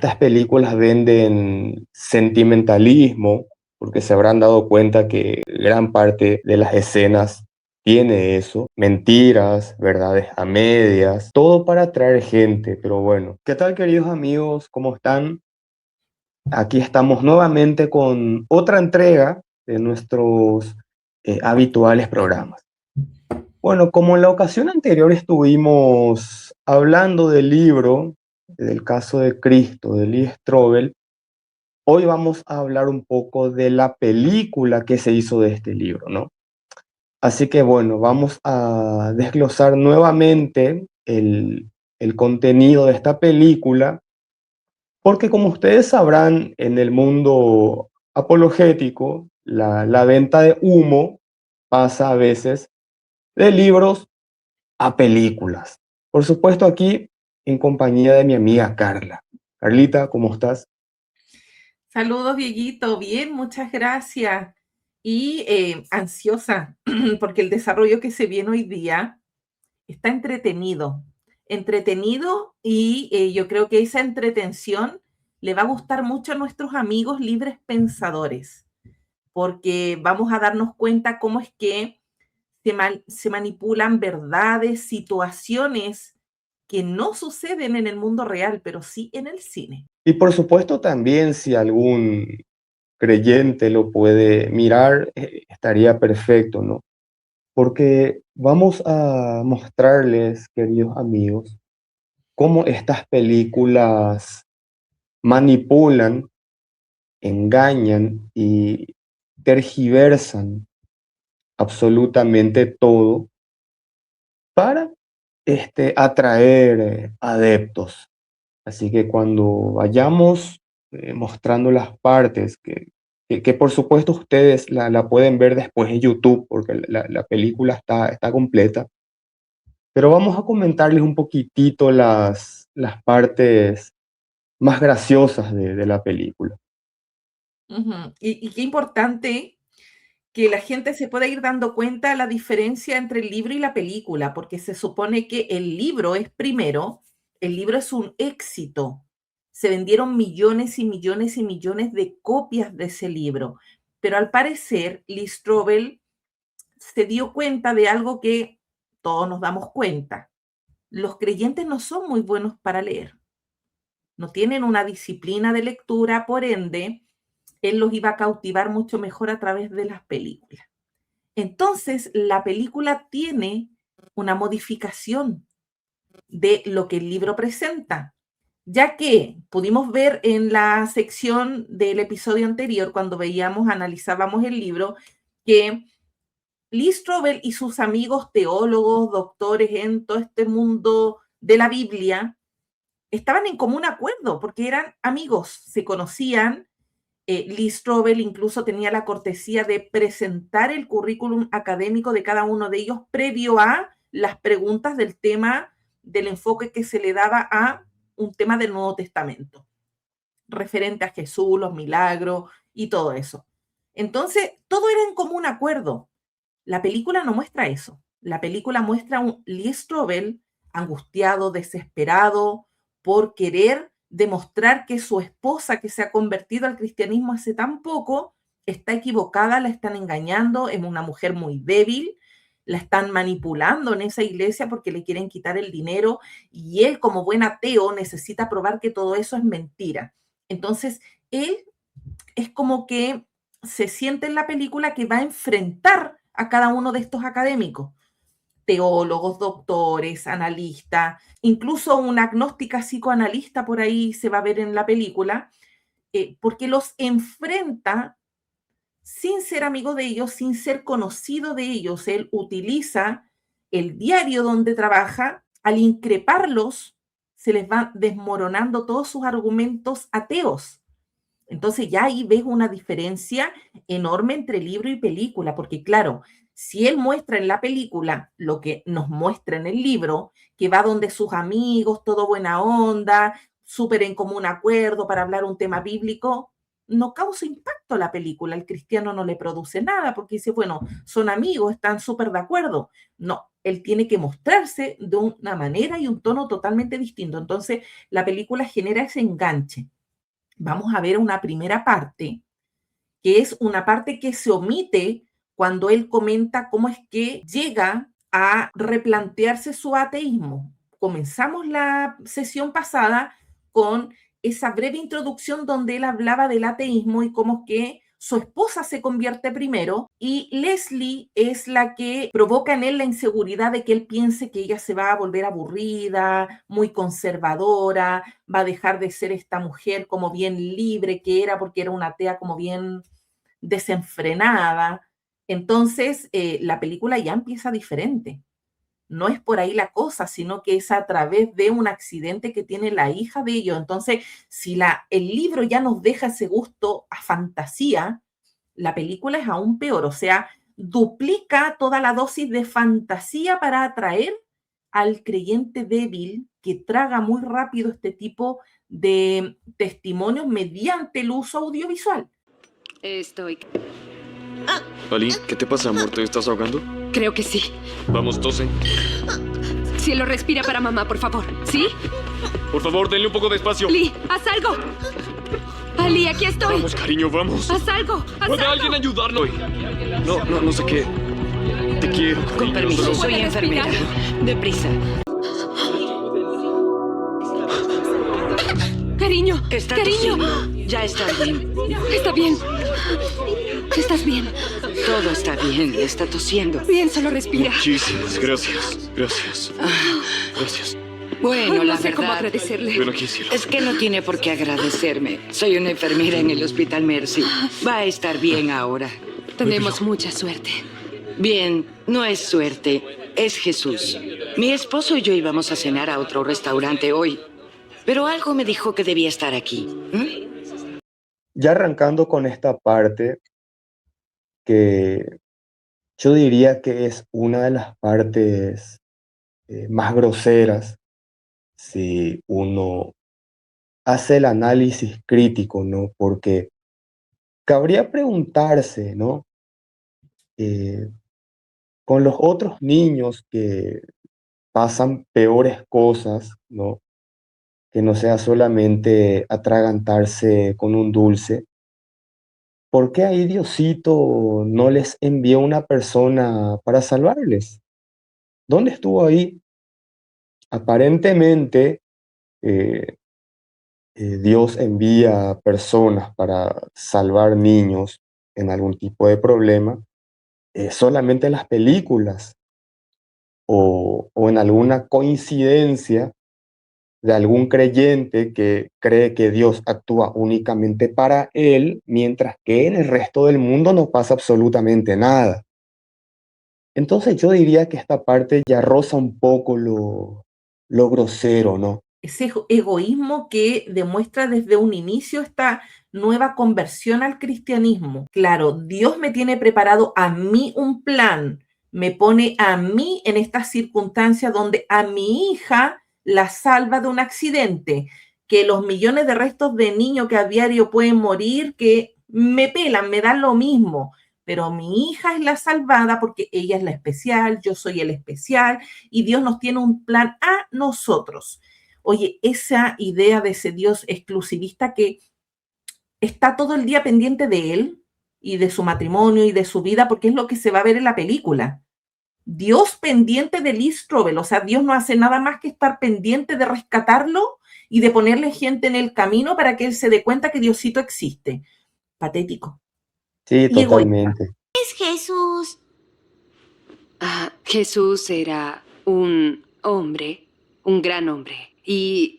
Estas películas venden sentimentalismo, porque se habrán dado cuenta que gran parte de las escenas tiene eso, mentiras, verdades a medias, todo para atraer gente, pero bueno. ¿Qué tal, queridos amigos? ¿Cómo están? Aquí estamos nuevamente con otra entrega de nuestros habituales programas. Bueno, como en la ocasión anterior estuvimos hablando del libro, del caso de Cristo, de Lee Strobel, hoy vamos a hablar un poco de la película que se hizo de este libro, ¿no? Así que bueno, vamos a desglosar nuevamente el contenido de esta película, porque como ustedes sabrán, en el mundo apologético, la venta de humo pasa a veces de libros a películas. Por supuesto, aquí en compañía de mi amiga Carla. Carlita, ¿cómo estás? Saludos, Dieguito. Bien, muchas gracias. Y ansiosa, porque el desarrollo que se viene hoy día está entretenido. Entretenido y yo creo que esa entretención le va a gustar mucho a nuestros amigos libres pensadores, porque vamos a darnos cuenta cómo es que se manipulan verdades, situaciones que no suceden en el mundo real, pero sí en el cine. Y por supuesto también si algún creyente lo puede mirar, estaría perfecto, ¿no? Porque vamos a mostrarles, queridos amigos, cómo estas películas manipulan, engañan y tergiversan absolutamente todo para atraer adeptos. Así que cuando vayamos mostrando las partes, que por supuesto ustedes la pueden ver después en YouTube, porque la película está completa, pero vamos a comentarles un poquitito las partes más graciosas de la película. Ujú. Y qué importante que la gente se pueda ir dando cuenta de la diferencia entre el libro y la película, porque se supone que el libro es primero, el libro es un éxito. Se vendieron millones y millones y millones de copias de ese libro, pero al parecer Lee Strobel se dio cuenta de algo que todos nos damos cuenta. Los creyentes no son muy buenos para leer, no tienen una disciplina de lectura, por ende, él los iba a cautivar mucho mejor a través de las películas. Entonces, la película tiene una modificación de lo que el libro presenta, ya que pudimos ver en la sección del episodio anterior, cuando veíamos, analizábamos el libro, que Lee Strobel y sus amigos teólogos, doctores en todo este mundo de la Biblia, estaban en común acuerdo, porque eran amigos, se conocían. Lee Strobel incluso tenía la cortesía de presentar el currículum académico de cada uno de ellos previo a las preguntas del tema, del enfoque que se le daba a un tema del Nuevo Testamento, referente a Jesús, los milagros y todo eso. Entonces, todo era en común acuerdo. La película no muestra eso. La película muestra a un Lee Strobel angustiado, desesperado, por querer demostrar que su esposa, que se ha convertido al cristianismo hace tan poco, está equivocada, la están engañando, es una mujer muy débil, la están manipulando en esa iglesia porque le quieren quitar el dinero y él como buen ateo necesita probar que todo eso es mentira. Entonces, él es como que se siente en la película que va a enfrentar a cada uno de estos académicos, teólogos, doctores, analistas, incluso una agnóstica psicoanalista por ahí se va a ver en la película, porque los enfrenta sin ser amigo de ellos, sin ser conocido de ellos. Él utiliza el diario donde trabaja, al increparlos, se les va desmoronando todos sus argumentos ateos. Entonces ya ahí ves una diferencia enorme entre libro y película, porque claro, si él muestra en la película lo que nos muestra en el libro, que va donde sus amigos, todo buena onda, súper en común acuerdo para hablar un tema bíblico, no causa impacto la película, el cristiano no le produce nada, porque dice, bueno, son amigos, están súper de acuerdo. No, él tiene que mostrarse de una manera y un tono totalmente distinto. Entonces, la película genera ese enganche. Vamos a ver una primera parte, que es una parte que se omite cuando él comenta cómo es que llega a replantearse su ateísmo. Comenzamos la sesión pasada con esa breve introducción donde él hablaba del ateísmo y cómo es que su esposa se convierte primero y Leslie es la que provoca en él la inseguridad de que él piense que ella se va a volver aburrida, muy conservadora, va a dejar de ser esta mujer como bien libre que era porque era una atea como bien desenfrenada. Entonces, la película ya empieza diferente. No es por ahí la cosa, sino que es a través de un accidente que tiene la hija de ellos. Entonces, si el libro ya nos deja ese gusto a fantasía, la película es aún peor, o sea, duplica toda la dosis de fantasía para atraer al creyente débil que traga muy rápido este tipo de testimonios mediante el uso audiovisual. Estoy... Ali, ¿qué te pasa, amor? ¿Te estás ahogando? Creo que sí. Vamos, tose. Cielo, respira para mamá, por favor. ¿Sí? Por favor, denle un poco de espacio. Lee, haz algo. Ali, aquí estoy. Vamos, cariño, vamos. Haz algo. Haz ¿Puede algo. alguien ayudarnos? No sé qué. Te quiero, cariño. Con permiso, pero- soy ¿Puede enfermera. respirar? Deprisa. Cariño, Está cariño. tosiendo. Ya está bien. Está bien. ¿Estás bien? Todo está bien. Está tosiendo. Bien, solo respira. Muchísimas gracias. Gracias. Gracias. Bueno, No la sé cómo verdad agradecerle. Ven aquí, cielo. es que no tiene por qué agradecerme. Soy una enfermera en el Hospital Mercy. Va a estar bien ahora. Tenemos mucha suerte. Bien, no es suerte. Es Jesús. Mi esposo y yo íbamos a cenar a otro restaurante hoy. Pero algo me dijo que debía estar aquí. Ya arrancando con esta parte, que yo diría que es una de las partes más groseras si uno hace el análisis crítico, ¿no? Porque cabría preguntarse, ¿no? Eh, con los otros niños que pasan peores cosas, ¿no? Que no sea solamente atragantarse con un dulce. ¿Por qué ahí Diosito no les envió una persona para salvarles? ¿Dónde estuvo ahí? Aparentemente, eh, Dios envía personas para salvar niños en algún tipo de problema, solamente en las películas o en alguna coincidencia de algún creyente que cree que Dios actúa únicamente para él, mientras que en el resto del mundo no pasa absolutamente nada. Entonces yo diría que esta parte ya roza un poco lo grosero, ¿no? Ese egoísmo que demuestra desde un inicio esta nueva conversión al cristianismo. Claro, Dios me tiene preparado a mí un plan, me pone a mí en estas circunstancias donde a mi hija la salva de un accidente, que los millones de restos de niños que a diario pueden morir, que me pelan, me dan lo mismo, pero mi hija es la salvada porque ella es la especial, yo soy el especial y Dios nos tiene un plan a nosotros. Oye, esa idea de ese Dios exclusivista que está todo el día pendiente de él y de su matrimonio y de su vida, porque es lo que se va a ver en la película. Dios pendiente de Lee Strobel, o sea, Dios no hace nada más que estar pendiente de rescatarlo y de ponerle gente en el camino para que él se dé cuenta que Diosito existe. Patético. Sí, Y egoísta. totalmente. Es Jesús. Jesús era un hombre, un gran hombre. Y,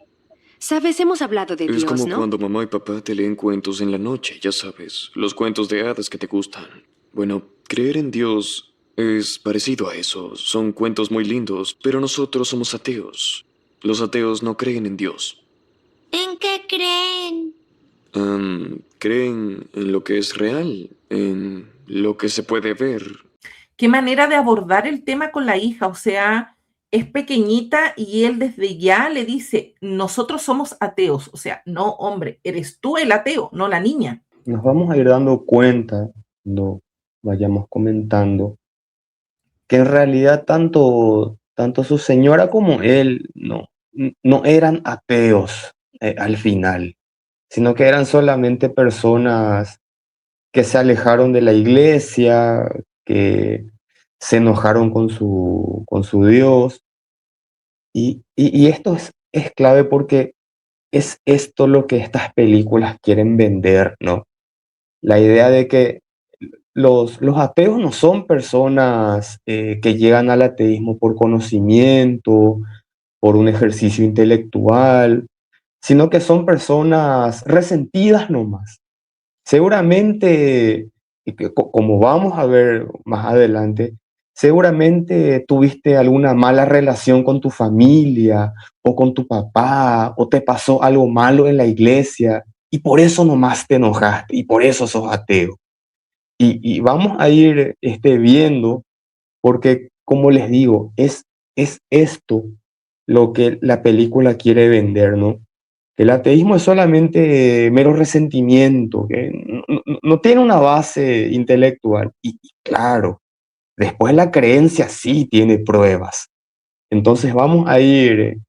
¿sabes? Hemos hablado de Es Dios, como ¿no? cuando mamá y papá te leen cuentos en la noche, ya sabes, los cuentos de hadas que te gustan. Bueno, creer en Dios es parecido a eso. Son cuentos muy lindos, pero nosotros somos ateos. Los ateos no creen en Dios. ¿En qué creen? Creen en lo que es real, en lo que se puede ver. Qué manera de abordar el tema con la hija, o sea, es pequeñita y él desde ya le dice, nosotros somos ateos, o sea, no, hombre, eres tú el ateo, no la niña. Nos vamos a ir dando cuenta, cuando vayamos comentando, que en realidad tanto su señora como él no eran ateos al final, sino que eran solamente personas que se alejaron de la iglesia, que se enojaron con su Dios. Y esto es clave porque es esto lo que estas películas quieren vender, ¿no? La idea de que los ateos no son personas que llegan al ateísmo por conocimiento, por un ejercicio intelectual, sino que son personas resentidas nomás. Seguramente, y como vamos a ver más adelante, seguramente tuviste alguna mala relación con tu familia o con tu papá o te pasó algo malo en la iglesia y por eso nomás te enojaste y por eso sos ateo. Y vamos a ir viendo, porque como les digo, es esto lo que la película quiere vender, ¿no? Que el ateísmo es solamente mero resentimiento, que no tiene una base intelectual. Y claro, después la creencia sí tiene pruebas. Entonces vamos a ir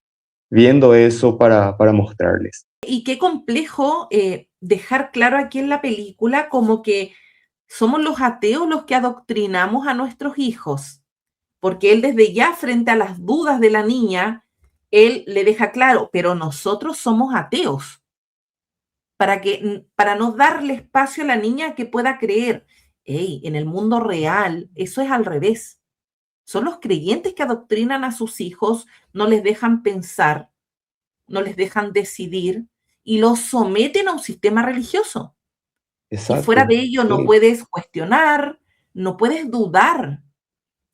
viendo eso para mostrarles. Y qué complejo dejar claro aquí en la película como que somos los ateos los que adoctrinamos a nuestros hijos, porque él desde ya frente a las dudas de la niña, él le deja claro, pero nosotros somos ateos, para no darle espacio a la niña que pueda creer. Hey, en el mundo real eso es al revés. Son los creyentes que adoctrinan a sus hijos, no les dejan pensar, no les dejan decidir y los someten a un sistema religioso. Y fuera Exacto, de ello no sí. puedes cuestionar, no puedes dudar.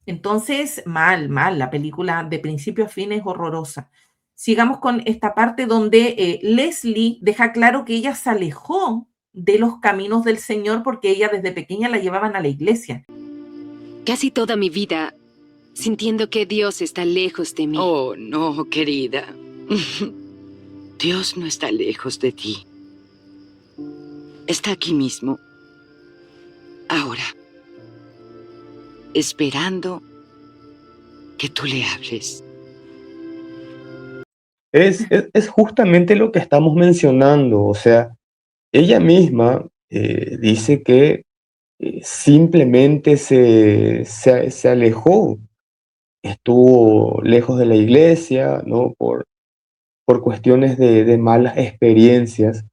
Entonces, mal, la película de principio a fin es horrorosa. Sigamos con esta parte donde Leslie deja claro que ella se alejó de los caminos del Señor porque ella desde pequeña la llevaban a la iglesia. Casi toda mi vida sintiendo que Dios está lejos de mí. Oh, no, querida. Dios no está lejos de ti. Está aquí mismo. Ahora. Esperando que tú le hables. Es justamente lo que estamos mencionando. O sea, ella misma dice que simplemente se alejó, estuvo lejos de la iglesia, ¿no? Por cuestiones de malas experiencias.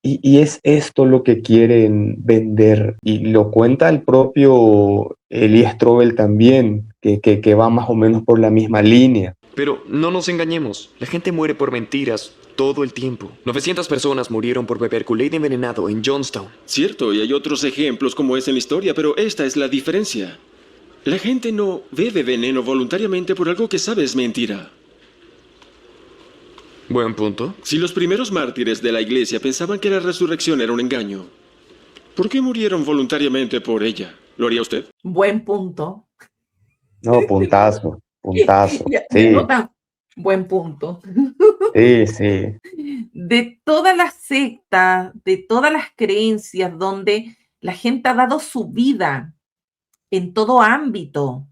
Y es esto lo que quieren vender. Y lo cuenta el propio Lee Strobel también, que va más o menos por la misma línea. Pero no nos engañemos, la gente muere por mentiras todo el tiempo. 900 personas murieron por beber Kool-Aid envenenado en Johnstown. Cierto, y hay otros ejemplos como es en la historia, pero esta es la diferencia. La gente no bebe veneno voluntariamente por algo que sabe es mentira. Buen punto. Si los primeros mártires de la iglesia pensaban que la resurrección era un engaño, ¿por qué murieron voluntariamente por ella? ¿Lo haría usted? Buen punto. No, puntazo, puntazo. ¿Me Sí, nota? Buen punto. sí, sí. De todas las sectas, de todas las creencias donde la gente ha dado su vida en todo ámbito,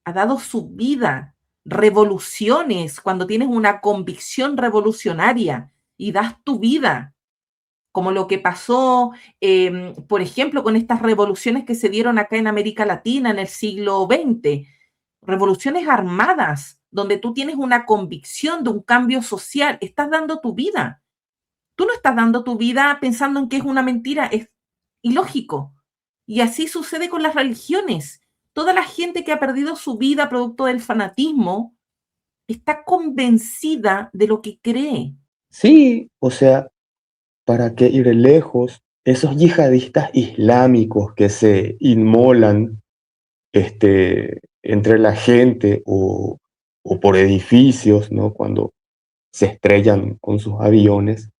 ha dado su vida, revoluciones, cuando tienes una convicción revolucionaria y das tu vida, como lo que pasó, por ejemplo, con estas revoluciones que se dieron acá en América Latina en el siglo XX, revoluciones armadas, donde tú tienes una convicción de un cambio social, estás dando tu vida. Tú no estás dando tu vida pensando en que es una mentira, es ilógico. Y así sucede con las religiones. Toda la gente que ha perdido su vida producto del fanatismo está convencida de lo que cree. Sí, o sea, ¿para qué ir lejos? Esos yihadistas islámicos que se inmolan entre la gente o por edificios, ¿no? Cuando se estrellan con sus aviones,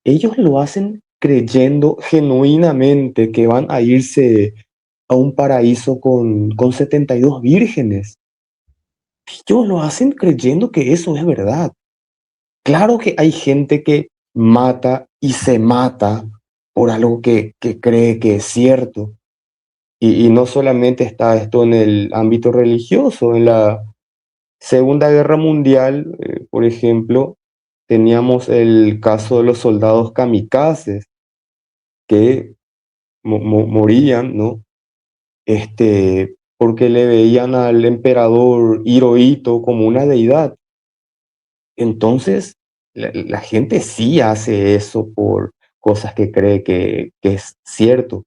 ellos lo hacen creyendo genuinamente que van a irse a un paraíso con 72 vírgenes. Ellos lo hacen creyendo que eso es verdad. Claro que hay gente que mata y se mata por algo que cree que es cierto, Y no solamente está esto en el ámbito religioso, en la Segunda Guerra Mundial, por ejemplo, teníamos el caso de los soldados kamikazes que morían, ¿no? Porque le veían al emperador Hirohito como una deidad. Entonces, la gente sí hace eso por cosas que cree que es cierto.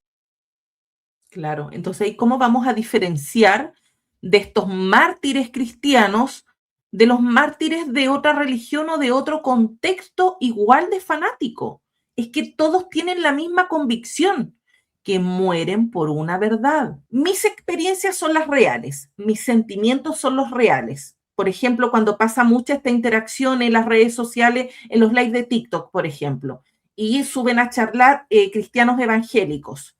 Claro, entonces, ¿y cómo vamos a diferenciar de estos mártires cristianos de los mártires de otra religión o de otro contexto igual de fanático? Es que todos tienen la misma convicción, que mueren por una verdad. Mis experiencias son las reales, mis sentimientos son los reales. Por ejemplo, cuando pasa mucha esta interacción en las redes sociales, en los lives de TikTok, por ejemplo, y suben a charlar cristianos evangélicos,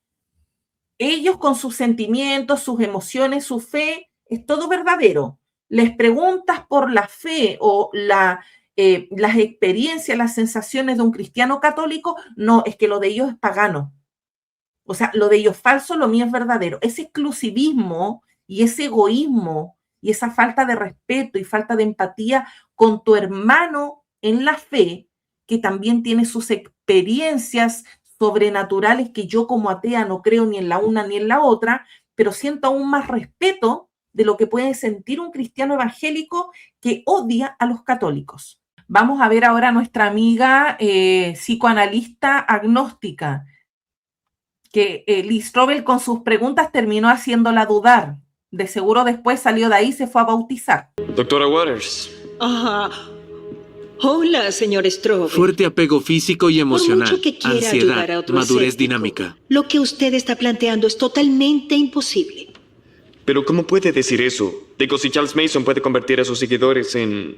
ellos con sus sentimientos, sus emociones, su fe, es todo verdadero. Les preguntas por la fe o las experiencias, las sensaciones de un cristiano católico, no, es que lo de ellos es pagano. O sea, lo de ellos es falso, lo mío es verdadero. Ese exclusivismo y ese egoísmo y esa falta de respeto y falta de empatía con tu hermano en la fe, que también tiene sus experiencias sobrenaturales que yo como atea no creo ni en la una ni en la otra, pero siento aún más respeto de lo que puede sentir un cristiano evangélico que odia a los católicos. Vamos a ver ahora a nuestra amiga psicoanalista agnóstica, que Liz Strobel con sus preguntas terminó haciéndola dudar. De seguro después salió de ahí y se fue a bautizar. Doctora Waters. Ah, hola, señor Strobel. Fuerte apego físico y emocional, Por mucho que quiera ayudar a ansiedad, otro madurez escéptico, dinámica. lo que usted está planteando es totalmente imposible. Pero ¿cómo puede decir eso? Digo, si Charles Mason puede convertir a sus seguidores en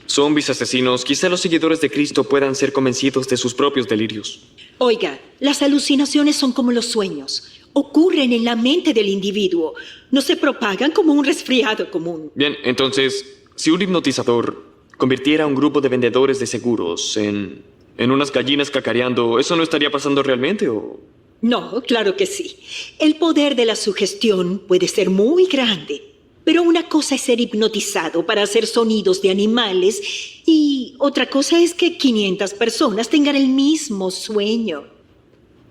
zombies asesinos, quizá los seguidores de Cristo puedan ser convencidos de sus propios delirios. Oiga, las alucinaciones son como los sueños. Ocurren en la mente del individuo. No se propagan como un resfriado común. Bien, entonces, si un hipnotizador convirtiera a un grupo de vendedores de seguros en unas gallinas cacareando, ¿eso no estaría pasando realmente o...? No, claro que sí. El poder de la sugestión puede ser muy grande. Pero una cosa es ser hipnotizado para hacer sonidos de animales y otra cosa es que 500 personas tengan el mismo sueño.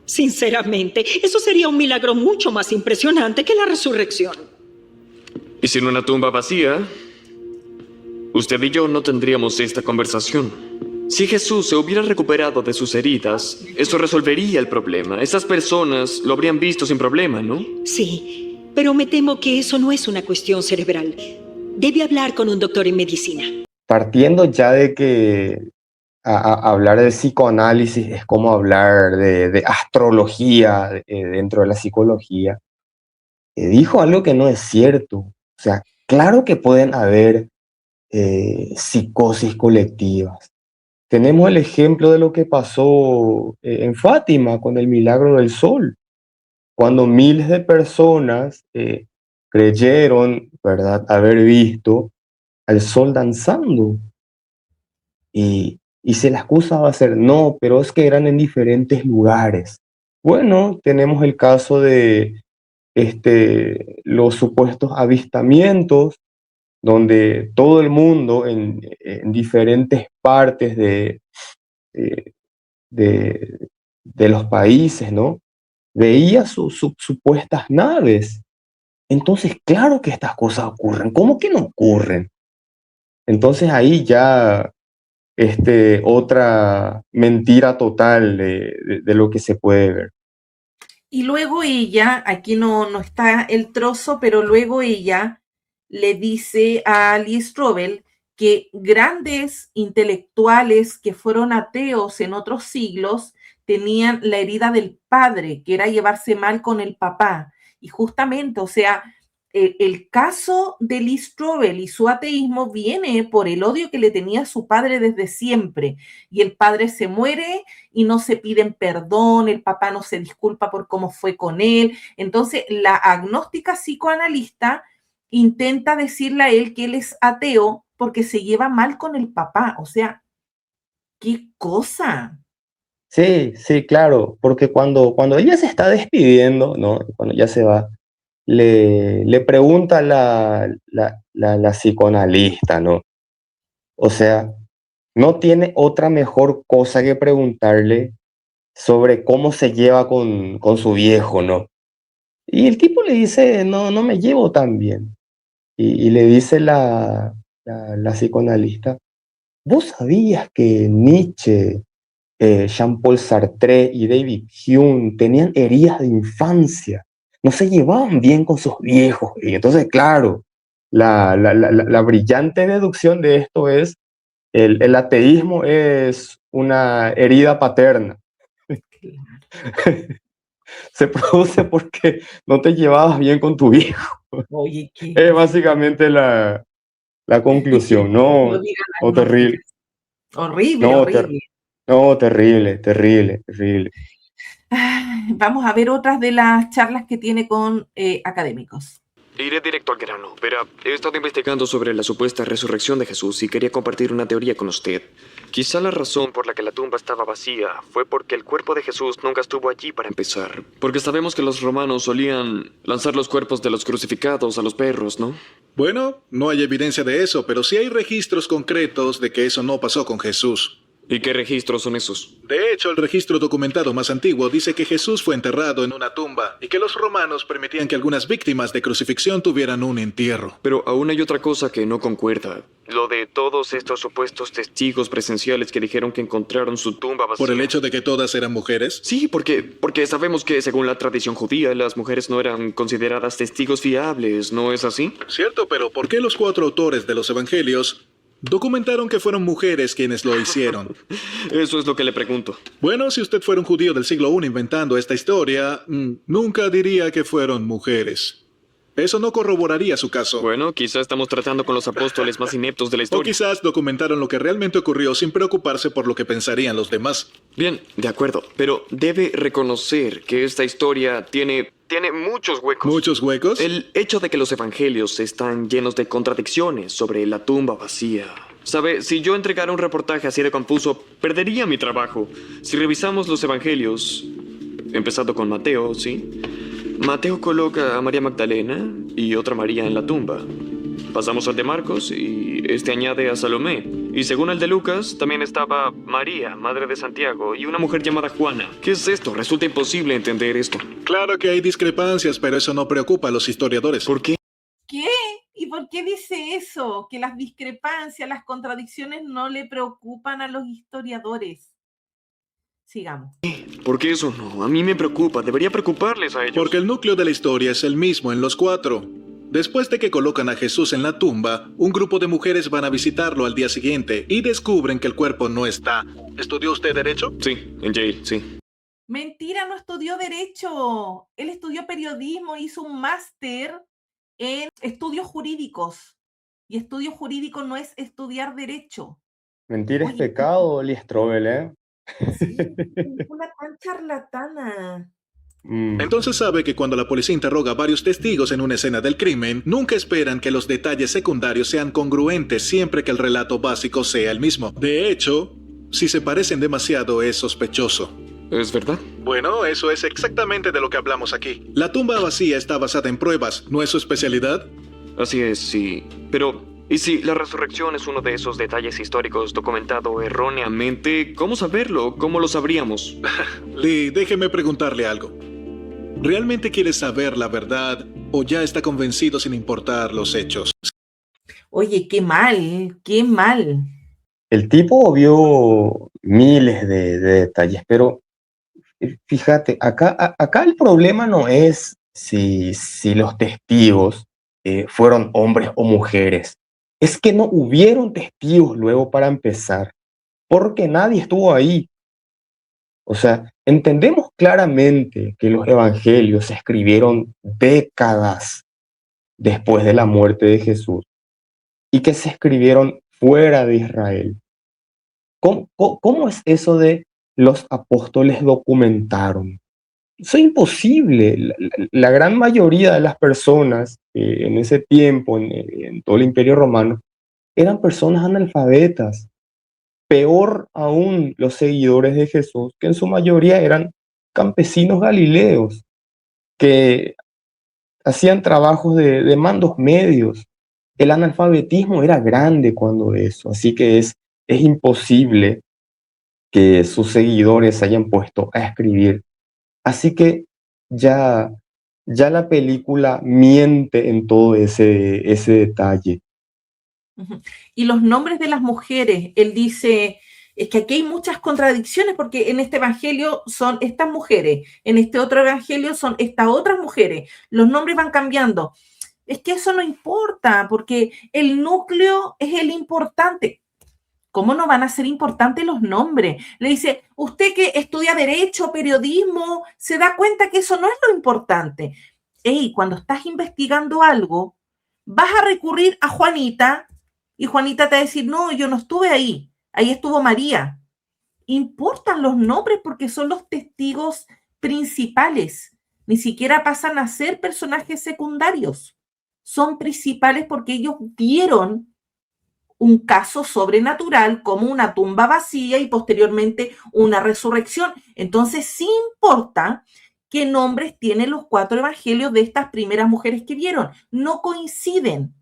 Sinceramente, eso sería un milagro mucho más impresionante que la resurrección. Y sin una tumba vacía, usted y yo no tendríamos esta conversación. Si Jesús se hubiera recuperado de sus heridas, eso resolvería el problema. Esas personas lo habrían visto sin problema, ¿no? Sí. Pero me temo que eso no es una cuestión cerebral. Debe hablar con un doctor en medicina. Partiendo ya de que hablar del psicoanálisis es como hablar de astrología dentro de la psicología, dijo algo que no es cierto. O sea, claro que pueden haber psicosis colectivas. Tenemos el ejemplo de lo que pasó en Fátima con el milagro del sol, cuando miles de personas creyeron, ¿verdad?, haber visto al sol danzando. Y se la excusa va a ser, no, pero es que eran en diferentes lugares. Bueno, tenemos el caso de los supuestos avistamientos, donde todo el mundo en diferentes partes de los países, ¿no?, veía sus supuestas naves. Entonces, claro que estas cosas ocurren. ¿Cómo que no ocurren? Entonces ahí ya otra mentira total de lo que se puede ver. Y luego ella, aquí no está el trozo, pero luego ella le dice a Lee Strobel que grandes intelectuales que fueron ateos en otros siglos tenían la herida del padre, que era llevarse mal con el papá. Y justamente, o sea, el caso de Lee Strobel y su ateísmo viene por el odio que le tenía a su padre desde siempre. Y el padre se muere y no se piden perdón, el papá no se disculpa por cómo fue con él. Entonces, la agnóstica psicoanalista intenta decirle a él que él es ateo porque se lleva mal con el papá. O sea, ¿qué cosa? Sí, sí, claro, porque cuando ella se está despidiendo, ¿no?, cuando ya se va, le pregunta la psicoanalista, ¿no? O sea, no tiene otra mejor cosa que preguntarle sobre cómo se lleva con su viejo, ¿no? Y el tipo le dice, no, no me llevo tan bien. Y le dice la psicoanalista, ¿vos sabías que Nietzsche, Jean-Paul Sartre y David Hume tenían heridas de infancia? No se llevaban bien con sus viejos. Y entonces, claro, la brillante deducción de esto es, el ateísmo es una herida paterna. Se produce porque no te llevabas bien con tu hijo. Oye, ¿qué? Es básicamente la conclusión. No No, digan no, terrible. agnósticas. Horrible, No, horrible. no, terrible, terrible, terrible. Vamos a ver otras de las charlas que tiene con académicos. Iré directo al grano. Verá, he estado investigando sobre la supuesta resurrección de Jesús y quería compartir una teoría con usted. Quizá la razón por la que la tumba estaba vacía fue porque el cuerpo de Jesús nunca estuvo allí para empezar. Porque sabemos que los romanos solían lanzar los cuerpos de los crucificados a los perros, ¿no? Bueno, no hay evidencia de eso, pero sí hay registros concretos de que eso no pasó con Jesús. ¿Y qué registros son esos? De hecho, el registro documentado más antiguo dice que Jesús fue enterrado en una tumba y que los romanos permitían que algunas víctimas de crucifixión tuvieran un entierro. Pero aún hay otra cosa que no concuerda. Lo de todos estos supuestos testigos presenciales que dijeron que encontraron su tumba vacía. ¿Por el hecho de que todas eran mujeres? Sí, porque sabemos que según la tradición judía, las mujeres no eran consideradas testigos fiables, ¿no es así? Cierto, pero ¿por qué los 4 autores de los evangelios documentaron que fueron mujeres quienes lo hicieron? Eso es lo que le pregunto. Bueno, si usted fuera un judío del siglo I inventando esta historia, nunca diría que fueron mujeres. Eso no corroboraría su caso. Bueno, quizá estamos tratando con los apóstoles más ineptos de la O historia. quizás documentaron lo que realmente ocurrió sin preocuparse por lo que pensarían los demás. Bien, de acuerdo, pero debe reconocer que esta historia tiene muchos huecos. ¿Muchos huecos? El hecho de que los evangelios están llenos de contradicciones sobre la tumba vacía. Sabe, si yo entregara un reportaje así de confuso, perdería mi trabajo. Si revisamos los evangelios, empezando con Mateo, ¿sí? Mateo coloca a María Magdalena y otra María en la tumba. Pasamos al de Marcos y este añade a Salomé. Y según el de Lucas, también estaba María, madre de Santiago, y una mujer llamada Juana. ¿Qué es esto? Resulta imposible entender esto. Claro que hay discrepancias, pero eso no preocupa a los historiadores. ¿Por qué? ¿Qué? ¿Y por qué dice eso? Que las discrepancias, las contradicciones no le preocupan a los historiadores. Sigamos. ¿Por qué eso no? A mí me preocupa. Debería preocuparles a ellos. Porque el núcleo de la historia es el mismo en los 4. Después de que colocan a Jesús en la tumba, un grupo de mujeres van a visitarlo al día siguiente y descubren que el cuerpo no está. ¿Estudió usted derecho? Sí, en Yale, sí. Mentira, no estudió Derecho. Él estudió periodismo, hizo un máster en estudios jurídicos. Y estudio jurídico no es estudiar Derecho. Mentir es Oye, pecado, Lee Strobel, ¿eh? sí, una tan charlatana. Entonces sabe que cuando la policía interroga a varios testigos en una escena del crimen, nunca esperan que los detalles secundarios sean congruentes siempre que el relato básico sea el mismo. De hecho, si se parecen demasiado es sospechoso. ¿Es verdad? Bueno, eso es exactamente de lo que hablamos aquí. La tumba vacía está basada en pruebas, ¿no es su especialidad? Así es, sí. Pero, ¿y si la resurrección es uno de esos detalles históricos documentado erróneamente? ¿Cómo saberlo? ¿Cómo lo sabríamos? Lee, déjeme preguntarle algo. ¿Realmente quiere saber la verdad o ya está convencido sin importar los hechos? Oye, qué mal, qué mal. El tipo vio miles de detalles, pero fíjate, acá el problema no es si los testigos fueron hombres o mujeres. Es que no hubieron testigos luego para empezar, porque nadie estuvo ahí. O sea, entendemos claramente que los evangelios se escribieron décadas después de la muerte de Jesús y que se escribieron fuera de Israel. ¿Cómo es eso de los apóstoles documentaron? Eso es imposible. La gran mayoría de las personas en ese tiempo, en todo el Imperio Romano, eran personas analfabetas. Peor aún los seguidores de Jesús, que en su mayoría eran campesinos galileos, que hacían trabajos de mandos medios. El analfabetismo era grande cuando eso, así que es imposible que sus seguidores se hayan puesto a escribir. Así que ya, ya la película miente en todo ese detalle. Ujú. Y los nombres de las mujeres, él dice, es que aquí hay muchas contradicciones porque en este evangelio son estas mujeres, en este otro evangelio son estas otras mujeres, los nombres van cambiando. Es que eso no importa porque el núcleo es el importante. ¿Cómo no van a ser importantes los nombres? Le dice, usted que estudia derecho, periodismo, se da cuenta que eso no es lo importante. Ey, cuando estás investigando algo, vas a recurrir a Juanita y Juanita te va a decir, no, yo no estuve ahí, ahí estuvo María. Importan los nombres porque son los testigos principales, ni siquiera pasan a ser personajes secundarios. Son principales porque ellos vieron un caso sobrenatural como una tumba vacía y posteriormente una resurrección. Entonces, sí importa qué nombres tienen los 4 evangelios de estas primeras mujeres que vieron. No coinciden.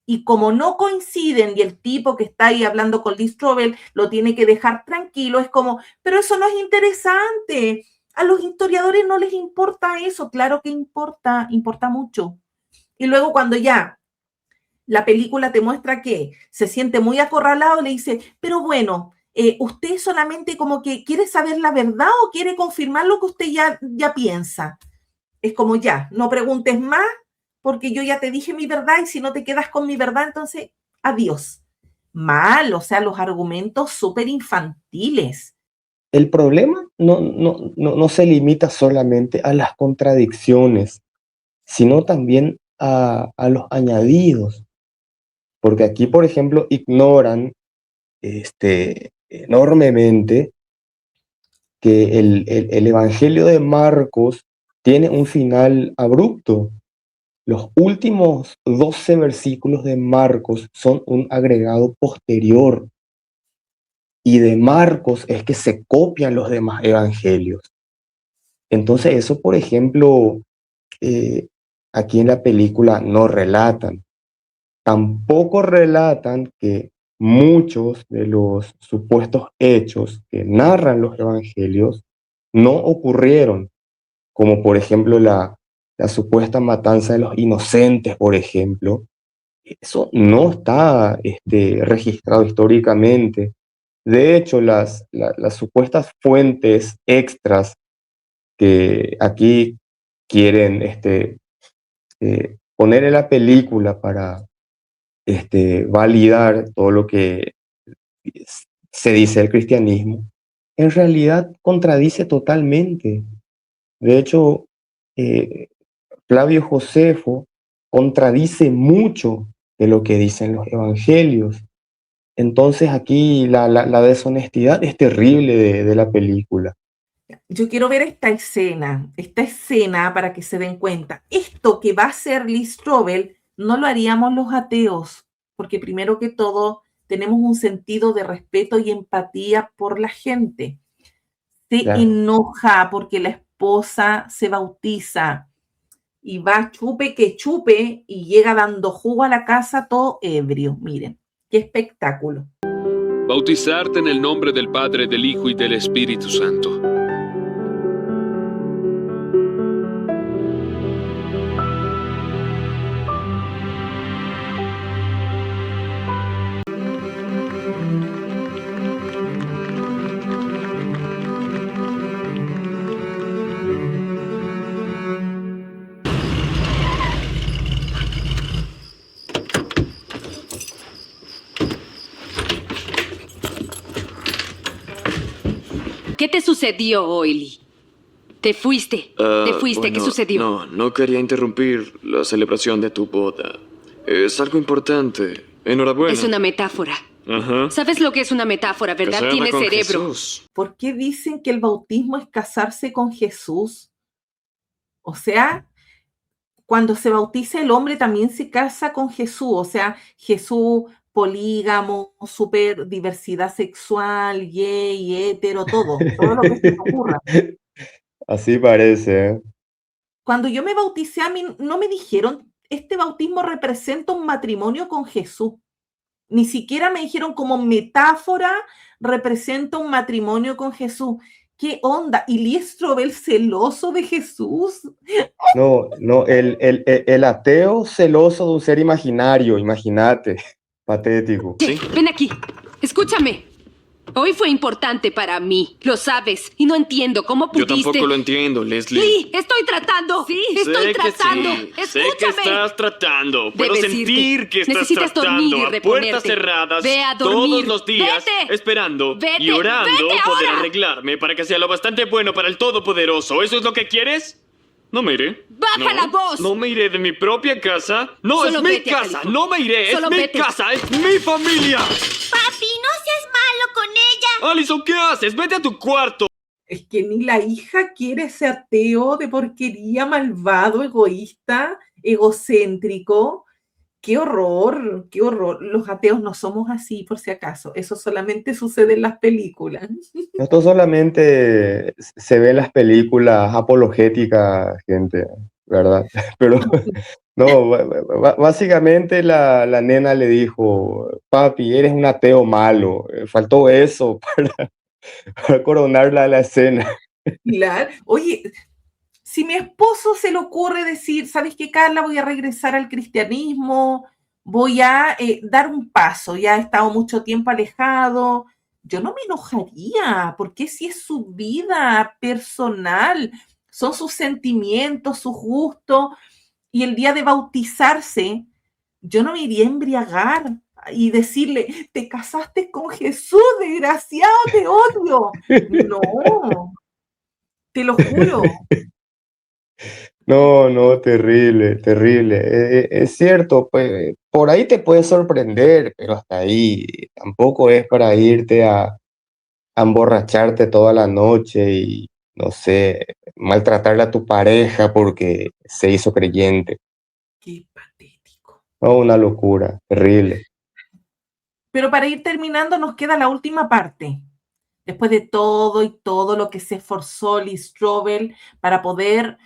Y como no coinciden y el tipo que está ahí hablando con Liz Strobel lo tiene que dejar tranquilo, es como, pero eso no es interesante. A los historiadores no les importa eso. Claro que importa, importa mucho. Y luego cuando ya la película te muestra que se siente muy acorralado, le dice, pero bueno, ¿usted solamente como que quiere saber la verdad o quiere confirmar lo que usted ya piensa? Es como ya, no preguntes más porque yo ya te dije mi verdad y si no te quedas con mi verdad, entonces adiós. Mal, o sea, los argumentos súper infantiles. El problema no se limita solamente a las contradicciones, sino también a los añadidos. Porque aquí, por ejemplo, ignoran enormemente que el Evangelio de Marcos tiene un final abrupto. Los últimos 12 versículos de Marcos son un agregado posterior. Y de Marcos es que se copian los demás evangelios. Entonces eso, por ejemplo, aquí en la película no relatan. Tampoco relatan que muchos de los supuestos hechos que narran los evangelios no ocurrieron, como por ejemplo la supuesta matanza de los inocentes, por ejemplo. Eso no está registrado históricamente. De hecho, las supuestas fuentes extras que aquí quieren poner en la película para validar todo lo que se dice del cristianismo, en realidad contradice totalmente. De hecho, Flavio Josefo contradice mucho de lo que dicen los evangelios. Entonces aquí la deshonestidad es terrible de la película. Yo quiero ver esta escena para que se den cuenta. Esto que va a hacer Liz Strobel no lo haríamos los ateos, porque primero que todo tenemos un sentido de respeto y empatía por la gente. Se Claro. enoja porque la esposa se bautiza y va chupe que chupe y llega dando jugo a la casa todo ebrio. Miren, qué espectáculo. Bautizarte en el nombre del Padre, del Hijo y del Espíritu Santo. ¿Qué te sucedió, Oily? Te fuiste. ¿Qué Bueno, sucedió? no quería interrumpir la celebración de tu boda. Es algo importante. Enhorabuena. Es una metáfora. Ajá. ¿Sabes lo que es una metáfora, verdad? Casarme Tiene con cerebro. Jesús. ¿Por qué dicen que el bautismo es casarse con Jesús? O sea, cuando se bautiza el hombre también se casa con Jesús, o sea, Jesús polígamo, super diversidad sexual, gay, hetero, todo lo que se te ocurra. Así parece, ¿eh? Cuando yo me bauticé, a mí no me dijeron, este bautismo representa un matrimonio con Jesús. Ni siquiera me dijeron como metáfora representa un matrimonio con Jesús. ¿Qué onda? ¿Y Lee Strobel celoso de Jesús? No, no, el ateo celoso de un ser imaginario, imagínate, patético. Sí. Ven aquí. Escúchame. Hoy fue importante para mí, lo sabes, y no entiendo cómo Yo pudiste... tampoco lo entiendo, Leslie. Lee, estoy tratando. Sí, estoy tratando. Sí. Sé que Escúchame. estás tratando. Puedo Debes sentir irte. que estás Necesitas dormir tratando y a reponerte. puertas cerradas Ve a dormir. todos los días, Vete. esperando Vete. y orando Vete poder ahora. arreglarme para que sea lo bastante bueno para el Todopoderoso. ¿Eso es lo que quieres? No me iré. Baja No, la voz. No me iré de mi propia casa. No, Solo es mi vete a casa. California. No me iré. Solo es mi vete. casa. Es mi familia. Papi, no seas malo con ella. Alison, ¿qué haces? Vete a tu cuarto. Es que ni la hija quiere ser ateo de porquería, malvado, egoísta, egocéntrico. ¡Qué horror! ¡Qué horror! Los ateos no somos así, por si acaso. Eso solamente sucede en las películas. Esto solamente se ve en las películas apologéticas, gente, ¿verdad? Pero no, básicamente la nena le dijo, papi, eres un ateo malo. Faltó eso para coronar la escena. Claro. Oye, si mi esposo se le ocurre decir, ¿sabes qué, Carla? Voy a regresar al cristianismo, voy a dar un paso, ya he estado mucho tiempo alejado, yo no me enojaría, porque si es su vida personal, son sus sentimientos, sus gustos, y el día de bautizarse, yo no me iría a embriagar y decirle, te casaste con Jesús, desgraciado, te odio. No, te lo juro. No, no, terrible, terrible. Es cierto, pues por ahí te puede sorprender, pero hasta ahí tampoco es para irte a emborracharte toda la noche y, no sé, maltratarle a tu pareja porque se hizo creyente. Qué patético. No, una locura, terrible. Pero para ir terminando nos queda la última parte. Después de todo y todo lo que se esforzó Lee Strobel para poder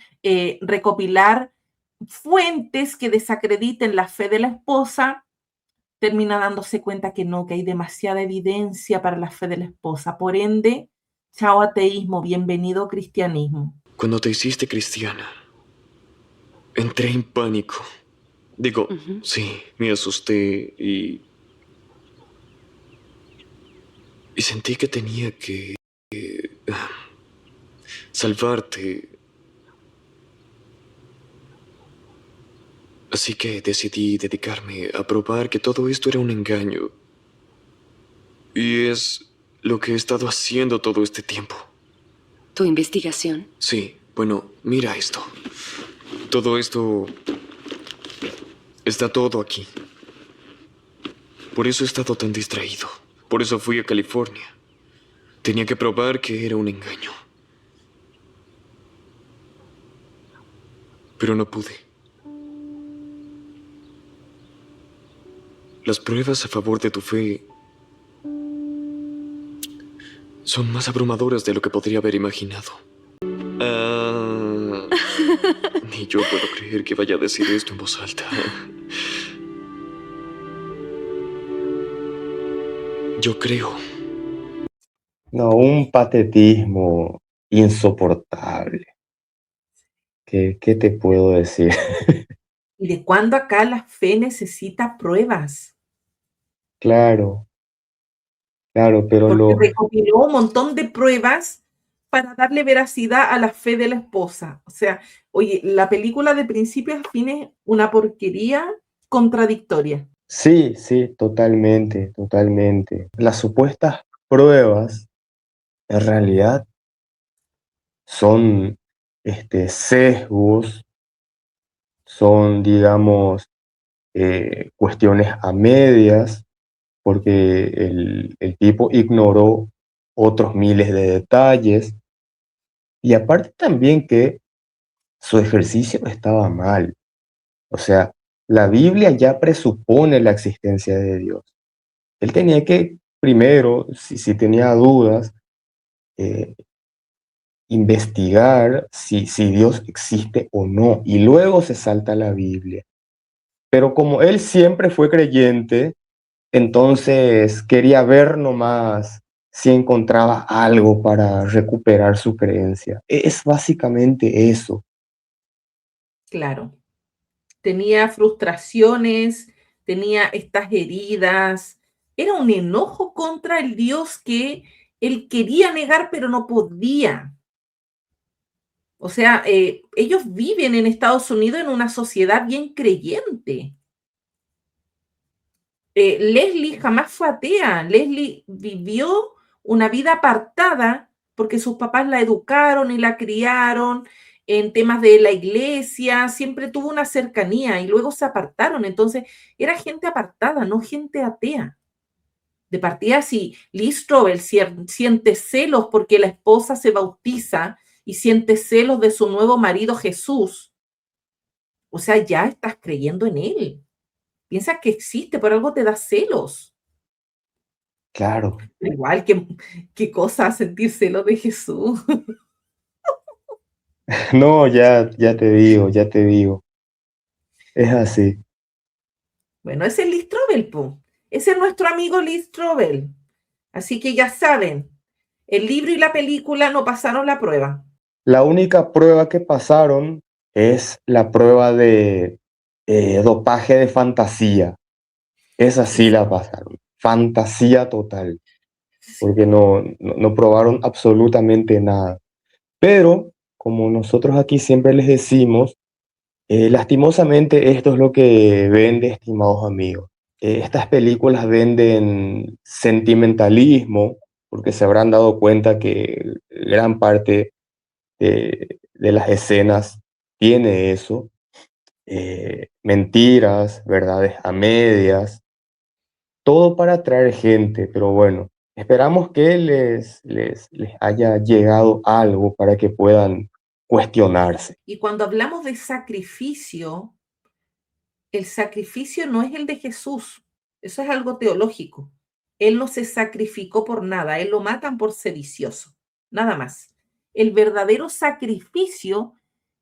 recopilar fuentes que desacrediten la fe de la esposa, termina dándose cuenta que no, que hay demasiada evidencia para la fe de la esposa. Por ende, chao ateísmo, bienvenido cristianismo. Cuando te hiciste cristiana, entré en pánico. Digo, sí, me asusté y sentí que tenía que salvarte. Así que decidí dedicarme a probar que todo esto era un engaño. Y es lo que he estado haciendo todo este tiempo. ¿Tu investigación? Sí, bueno, mira esto. Todo esto... está todo aquí. Por eso he estado tan distraído. Por eso fui a California. Tenía que probar que era un engaño. Pero no pude. Las pruebas a favor de tu fe son más abrumadoras de lo que podría haber imaginado. Ni yo puedo creer que vaya a decir esto en voz alta. Yo creo. No, un patetismo insoportable. ¿Qué te puedo decir? ¿Y de cuándo acá la fe necesita pruebas? Claro, claro, pero Porque recopiló un montón de pruebas para darle veracidad a la fe de la esposa. O sea, oye, la película de principio a fin es una porquería contradictoria. sí, sí, totalmente, totalmente. Las supuestas pruebas en realidad son sesgos, son, digamos, cuestiones a medias, porque el tipo ignoró otros miles de detalles, y aparte también que su ejercicio estaba mal. O sea, la Biblia ya presupone la existencia de Dios. Él tenía que, primero, si tenía dudas, investigar si Dios existe o no, y luego se salta a la Biblia. Pero como él siempre fue creyente, entonces quería ver nomás si encontraba algo para recuperar su creencia. Es básicamente eso. Claro. Tenía frustraciones, tenía estas heridas. Era un enojo contra el Dios que él quería negar, pero no podía. O sea, ellos viven en Estados Unidos en una sociedad bien creyente. Leslie jamás fue atea. Leslie vivió una vida apartada porque sus papás la educaron y la criaron en temas de la iglesia, siempre tuvo una cercanía y luego se apartaron. Entonces, era gente apartada, no gente atea. De partida, si Liz Strobel siente celos porque la esposa se bautiza y siente celos de su nuevo marido Jesús, o sea, ya estás creyendo en él. Piensas que existe, por algo te da celos. Claro. Igual, qué cosa sentir celos de Jesús. No, ya te digo. Es así. Bueno, ese es Liz Strobel, po. Ese es nuestro amigo Liz Strobel. Así que ya saben, el libro y la película no pasaron la prueba. La única prueba que pasaron es la prueba de dopaje de fantasía. Esa sí la pasaron. Fantasía total. Porque no probaron absolutamente nada. Pero, como nosotros aquí siempre les decimos, lastimosamente esto es lo que vende, estimados amigos. Estas películas venden sentimentalismo, porque se habrán dado cuenta que gran parte de las escenas tiene eso. Mentiras, verdades a medias, todo para atraer gente, pero bueno, esperamos que les haya llegado algo para que puedan cuestionarse. Y cuando hablamos de sacrificio, el sacrificio no es el de Jesús. Eso es algo teológico. Él no se sacrificó por nada, él lo matan por sedicioso, nada más. El verdadero sacrificio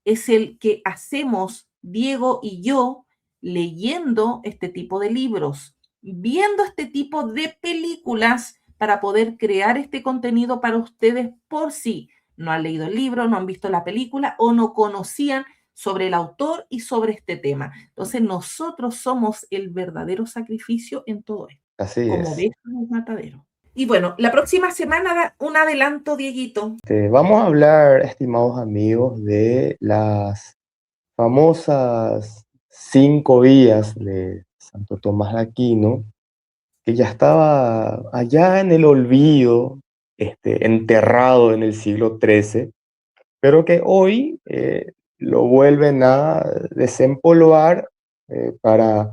es el que hacemos Diego y yo leyendo este tipo de libros, viendo este tipo de películas para poder crear este contenido para ustedes por si no han leído el libro, no han visto la película o no conocían sobre el autor y sobre este tema. Entonces nosotros somos el verdadero sacrificio en todo esto. Así Como es. ves en el matadero. Y bueno, la próxima semana da un adelanto, Dieguito. Vamos a hablar, estimados amigos, de las famosas 5 vías de Santo Tomás de Aquino, que ya estaba allá en el olvido, enterrado en el siglo XIII, pero que hoy lo vuelven a desempolvar para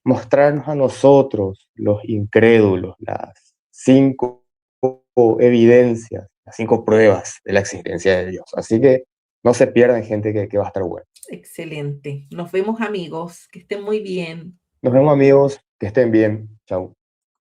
mostrarnos a nosotros, los incrédulos, las 5 evidencias, las 5 pruebas de la existencia de Dios. Así que no se pierdan, gente, que va a estar bueno. Excelente. Nos vemos, amigos. Que estén muy bien. Nos vemos, amigos, que estén bien. Chau.